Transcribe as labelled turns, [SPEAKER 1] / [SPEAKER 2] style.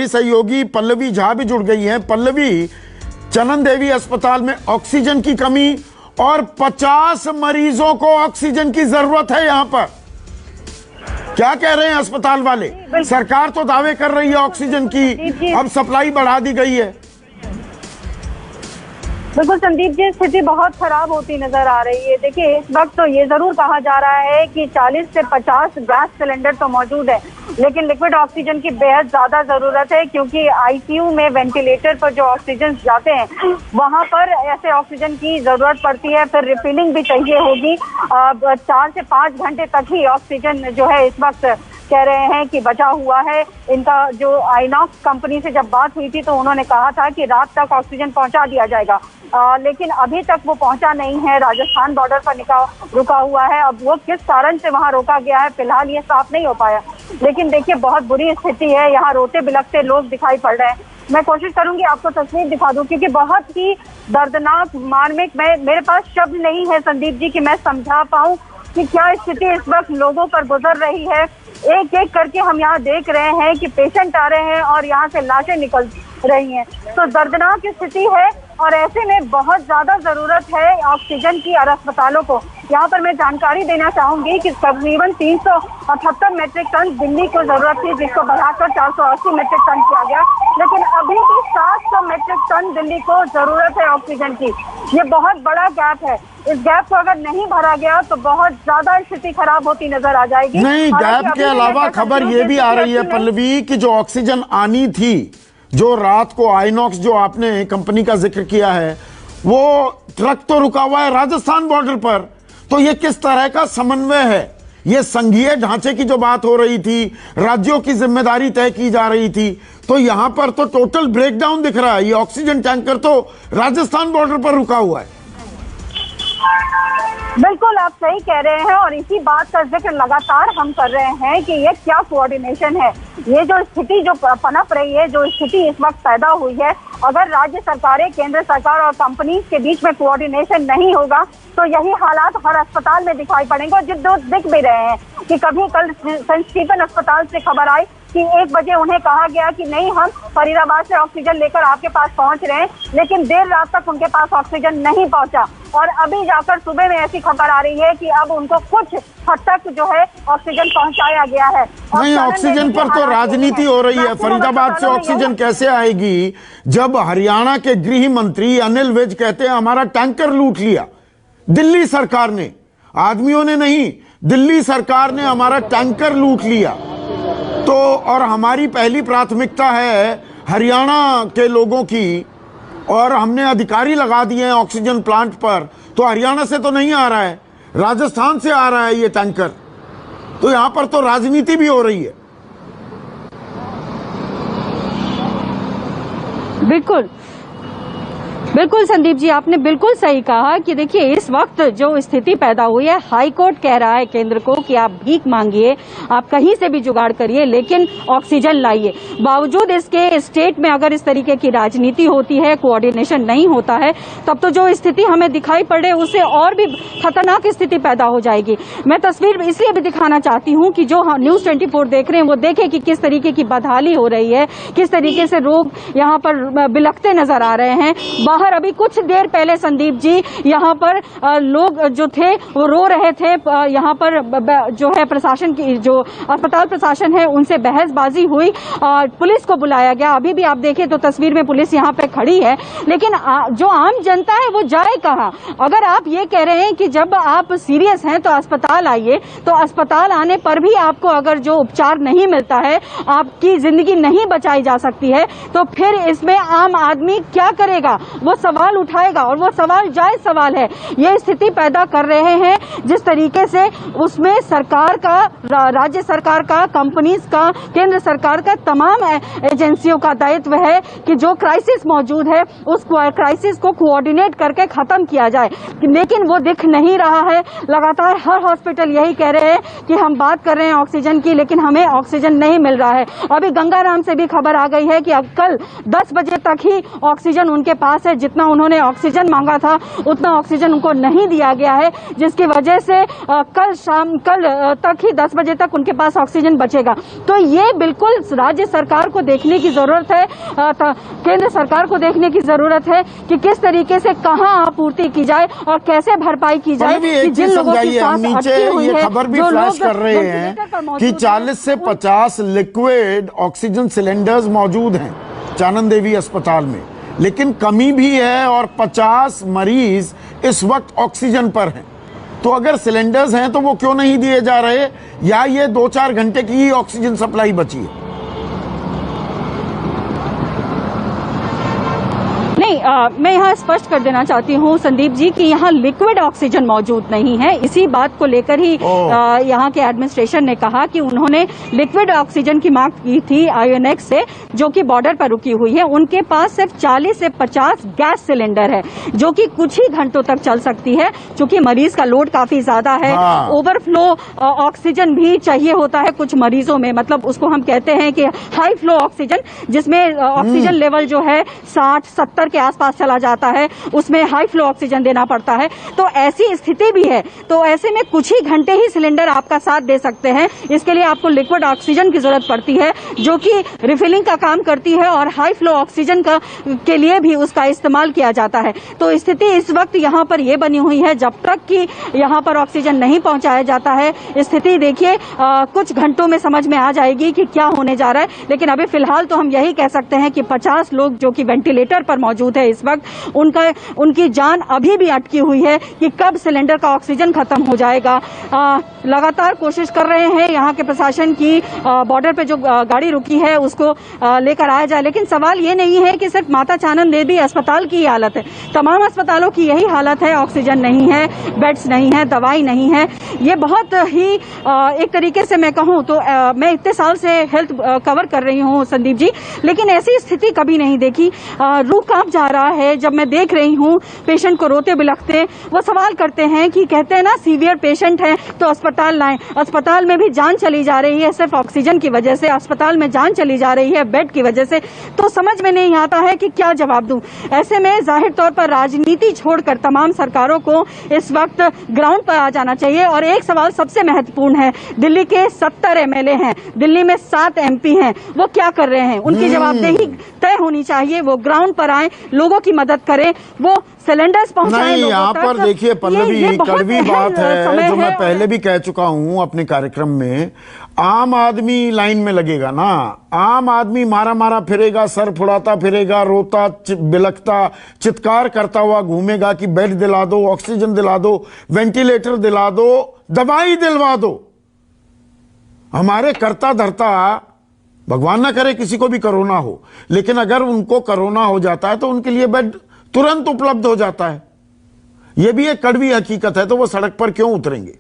[SPEAKER 1] हमारी सहयोगी पल्लवी झा भी जुड़ गई हैं। पल्लवी, चनन देवी अस्पताल में ऑक्सीजन की कमी और 50 मरीजों को ऑक्सीजन की जरूरत है। यहाँ पर क्या कह रहे हैं अस्पताल वाले? सरकार तो दावे कर रही है ऑक्सीजन की, अब सप्लाई बढ़ा दी गई है।
[SPEAKER 2] बिल्कुल संदीप जी, स्थिति बहुत खराब होती नजर आ रही है। देखिए, इस वक्त तो ये जरूर कहा जा रहा है कि 40 से 50 गैस सिलेंडर तो मौजूद है, लेकिन लिक्विड ऑक्सीजन की बेहद ज्यादा जरूरत है, क्योंकि आईसीयू में वेंटिलेटर पर जो ऑक्सीजन जाते हैं वहां पर ऐसे ऑक्सीजन की जरूरत पड़ती है। फिर रिफिलिंग भी चाहिए होगी। 4 से 5 घंटे तक ही ऑक्सीजन जो है इस वक्त कह रहे हैं कि बचा हुआ है। इनका जो आइनॉक्स कंपनी से जब बात हुई थी तो उन्होंने कहा था कि रात तक ऑक्सीजन पहुंचा दिया जाएगा, लेकिन अभी तक वो पहुंचा नहीं है। राजस्थान बॉर्डर पर रुका हुआ है। अब वो किस कारण से वहां रोका गया है फिलहाल ये साफ नहीं हो पाया, लेकिन देखिए बहुत बुरी स्थिति है। यहाँ रोते बिलखते लोग दिखाई पड़ रहे हैं। मैं कोशिश करूंगी आपको तस्वीर दिखा दूं, क्योंकि बहुत ही दर्दनाक मार्मिक, मेरे पास शब्द नहीं है संदीप जी कि मैं समझा पाऊं कि क्या स्थिति इस वक्त लोगों पर गुजर रही है। एक एक करके हम यहाँ देख रहे हैं कि पेशेंट आ रहे हैं और यहाँ से लाशें निकल रही हैं। तो दर्दनाक स्थिति है और ऐसे में बहुत ज्यादा जरूरत है ऑक्सीजन की और अस्पतालों को। यहाँ पर मैं जानकारी देना चाहूंगी कि तकरीबन 378 मेट्रिक टन दिल्ली को जरूरत थी, जिसको बढ़ाकर 480 मेट्रिक टन किया गया, लेकिन अभी भी 700 मेट्रिक टन दिल्ली को जरूरत है ऑक्सीजन की। ये बहुत बड़ा गैप है। इस गैप को अगर नहीं भरा गया तो बहुत ज्यादा स्थिति खराब होती नजर आ जाएगी।
[SPEAKER 1] नहीं, गैप के अलावा खबर ये भी आ रही है पल्लवी कि जो ऑक्सीजन आनी थी, जो रात को आइनॉक्स जो आपने कंपनी का जिक्र किया है, वो ट्रक तो रुका हुआ है राजस्थान बॉर्डर पर। तो ये किस तरह का समन्वय है? ये संघीय ढांचे की जो बात हो रही थी, राज्यों की जिम्मेदारी तय की जा रही थी, तो यहां पर तो टोटल ब्रेकडाउन दिख रहा है। ये ऑक्सीजन टैंकर तो राजस्थान बॉर्डर पर रुका हुआ है।
[SPEAKER 2] बिल्कुल आप सही कह रहे हैं और इसी बात का जिक्र लगातार हम कर रहे हैं कि ये क्या कोऑर्डिनेशन है। ये जो स्थिति जो पनप रही है, जो स्थिति इस वक्त पैदा हुई है, अगर राज्य सरकारें, केंद्र सरकार और कंपनी के बीच में कोऑर्डिनेशन नहीं होगा तो यही हालात हर अस्पताल में दिखाई पड़ेंगे। और जो दिख भी रहे हैं कि कभी कल सेंट स्टीफन अस्पताल से खबर आई कि 1 बजे उन्हें कहा गया कि नहीं, हम फरीदाबाद से ऑक्सीजन लेकर आपके पास पहुंच रहे हैं, लेकिन देर रात तक उनके पास ऑक्सीजन नहीं पहुंचा। और अभी जाकर सुबह में ऐसी खबर आ रही है कि अब उनको कुछ हद तक जो है ऑक्सीजन पहुंचाया गया है।
[SPEAKER 1] नहीं, ऑक्सीजन पर तो राजनीति हो रही है। फरीदाबाद से ऑक्सीजन कैसे आएगी जब हरियाणा के गृह मंत्री अनिल विज कहते हैं हमारा टैंकर लूट लिया दिल्ली सरकार ने, आदमियों ने नहीं, दिल्ली सरकार ने हमारा टैंकर लूट लिया। तो और हमारी पहली प्राथमिकता है हरियाणा के लोगों की, और हमने अधिकारी लगा दिए हैं ऑक्सीजन प्लांट पर। तो हरियाणा से तो नहीं आ रहा है, राजस्थान से आ रहा है ये टैंकर। तो यहां पर तो राजनीति भी हो रही है।
[SPEAKER 3] बिल्कुल बिल्कुल संदीप जी, आपने बिल्कुल सही कहा कि देखिए इस वक्त जो स्थिति पैदा हुई है, हाई कोर्ट कह रहा है केंद्र को कि आप भीख मांगिए, आप कहीं से भी जुगाड़ करिए, लेकिन ऑक्सीजन लाइए। बावजूद इसके स्टेट में अगर इस तरीके की राजनीति होती है, कोऑर्डिनेशन नहीं होता है, तब तो जो स्थिति हमें दिखाई पड़े उससे और भी खतरनाक स्थिति पैदा हो जाएगी। मैं तस्वीर इसलिए भी दिखाना चाहती हूँ कि जो न्यूज 24 देख रहे हैं वो देखें कि किस तरीके की बदहाली हो रही है, किस तरीके से लोग यहाँ पर बिलखते नजर आ रहे हैं। अभी कुछ देर पहले संदीप जी यहाँ पर लोग जो थे वो रो रहे थे। यहाँ पर जो है प्रशासन की, जो अस्पताल प्रशासन है, उनसे बहसबाजी हुई और पुलिस को बुलाया गया। अभी भी आप देखें तो तस्वीर में पुलिस यहाँ पे खड़ी है, लेकिन जो आम जनता है वो जाए कहाँ? अगर आप ये कह रहे हैं कि जब आप सीरियस हैं तो अस्पताल आइए, तो अस्पताल आने पर भी आपको अगर जो उपचार नहीं मिलता है, आपकी जिंदगी नहीं बचाई जा सकती है, तो फिर इसमें आम आदमी क्या करेगा? वो सवाल उठाएगा और वो सवाल जायज सवाल है। ये स्थिति पैदा कर रहे हैं जिस तरीके से, उसमें सरकार का, राज्य सरकार का, कंपनीज का, केंद्र सरकार का, तमाम एजेंसियों का दायित्व है कि जो क्राइसिस मौजूद है उस क्राइसिस को कोऑर्डिनेट करके खत्म किया जाए, लेकिन वो दिख नहीं रहा है। लगातार हर हॉस्पिटल यही कह रहे हैं कि हम बात कर रहे हैं ऑक्सीजन की, लेकिन हमें ऑक्सीजन नहीं मिल रहा है। अभी गंगाराम से भी खबर आ गई है कि अब कल 10 बजे तक ही ऑक्सीजन उनके पास है, जितना उन्होंने ऑक्सीजन मांगा था उतना ऑक्सीजन उनको नहीं दिया गया है, जिसकी वजह से कल तक ही 10 बजे तक उनके पास ऑक्सीजन बचेगा। तो ये बिल्कुल राज्य सरकार को देखने की जरूरत है, केंद्र सरकार को देखने की जरूरत है कि किस तरीके से कहां आपूर्ति की जाए और कैसे भरपाई की जाए।
[SPEAKER 1] कि जिन लोगों की सांस अटकी हुई है, खबर भी फ्लैश कर रहे हैं कि 40 से 50 लिक्विड ऑक्सीजन सिलेंडर्स मौजूद हैं चानन देवी अस्पताल में, लेकिन कमी भी है और 50 मरीज इस वक्त ऑक्सीजन पर हैं। तो अगर सिलेंडर्स हैं तो वो क्यों नहीं दिए जा रहे, या ये 2-4 घंटे की ही ऑक्सीजन सप्लाई बची है?
[SPEAKER 3] नहीं, मैं यहाँ स्पष्ट कर देना चाहती हूँ संदीप जी कि यहाँ लिक्विड ऑक्सीजन मौजूद नहीं है। इसी बात को लेकर ही यहाँ के एडमिनिस्ट्रेशन ने कहा कि उन्होंने लिक्विड ऑक्सीजन की मांग की थी आईएनएक्स से, जो कि बॉर्डर पर रुकी हुई है। उनके पास सिर्फ 40 से 50 गैस सिलेंडर है, जो कि कुछ ही घंटों तक चल सकती है, क्योंकि मरीज का लोड काफी ज्यादा है। ओवरफ्लो ऑक्सीजन भी चाहिए होता है कुछ मरीजों में, मतलब उसको हम कहते हैं कि हाई फ्लो ऑक्सीजन, जिसमें ऑक्सीजन लेवल जो है 60-70 के आसपास चला जाता है, उसमें हाई फ्लो ऑक्सीजन देना पड़ता है। तो ऐसी स्थिति भी है, तो ऐसे में कुछ ही घंटे ही सिलेंडर आपका साथ दे सकते हैं। इसके लिए आपको लिक्विड ऑक्सीजन की जरूरत पड़ती है, जो कि रिफिलिंग का काम करती है और हाई फ्लो ऑक्सीजन के लिए भी उसका इस्तेमाल किया जाता है। तो स्थिति इस वक्त यहाँ पर यह बनी हुई है, जब तक कि यहाँ पर ऑक्सीजन नहीं पहुंचाया जाता है, स्थिति देखिए कुछ घंटों में समझ में आ जाएगी कि क्या होने जा रहा है। लेकिन अभी फिलहाल तो हम यही कह सकते हैं कि 50 लोग जो कि वेंटिलेटर पर मौजूद है इस वक्त, उनकी जान अभी भी अटकी हुई है कि कब सिलेंडर का ऑक्सीजन खत्म हो जाएगा। लगातार कोशिश कर रहे हैं यहाँ के प्रशासन की बॉर्डर पे जो गाड़ी रुकी है उसको लेकर आया जाए, लेकिन सवाल ये नहीं है कि सिर्फ माता चानन देवी अस्पताल की हालत है, तमाम अस्पतालों की यही हालत है। ऑक्सीजन नहीं है, बेड्स नहीं है, दवाई नहीं है। ये बहुत ही एक तरीके से मैं कहूँ तो मैं इतने साल से हेल्थ कवर कर रही हूँ संदीप जी, लेकिन ऐसी स्थिति कभी नहीं देखी। रूह कांप जा रहा है जब मैं देख रही हूँ पेशेंट को रोते बिलखते। वो सवाल करते हैं कि कहते हैं ना सीवियर पेशेंट है तो अस्पताल लाएं, अस्पताल में भी जान चली जा रही है सिर्फ ऑक्सीजन की वजह से, अस्पताल में जान चली जा रही है बेड की वजह से। तो समझ में नहीं आता है कि क्या जवाब दूं। ऐसे में जाहिर तौर पर राजनीति छोड़कर तमाम सरकारों को इस वक्त ग्राउंड पर आ जाना चाहिए। और एक सवाल सबसे महत्वपूर्ण है, दिल्ली के 70 एमएलए हैं, दिल्ली में 7 एमपी हैं, वो क्या कर रहे हैं? उनकी जवाबदेही तय होनी चाहिए। वो ग्राउंड पर आए, लोगों की मदद करें, वो सिलेंडर्स पहुंचाएं।
[SPEAKER 1] नहीं, यहाँ पर देखिए पल्लवी, कड़वी बात है जो मैं पहले भी कह चुका हूं अपने कार्यक्रम में। आम आदमी लाइन में लगेगा ना, आम आदमी मारा मारा फिरेगा, सर फुड़ाता फिरेगा, रोता बिलखता चित्कार करता हुआ घूमेगा कि बेड दिला दो, ऑक्सीजन दिला दो, वेंटिलेटर दिला दो, दवाई दिलवा दो। हमारे करता धरता, भगवान ना करे किसी को भी कोरोना हो, लेकिन अगर उनको कोरोना हो जाता है तो उनके लिए बेड तुरंत उपलब्ध हो जाता है। यह भी एक कड़वी हकीकत है, तो वो सड़क पर क्यों उतरेंगे?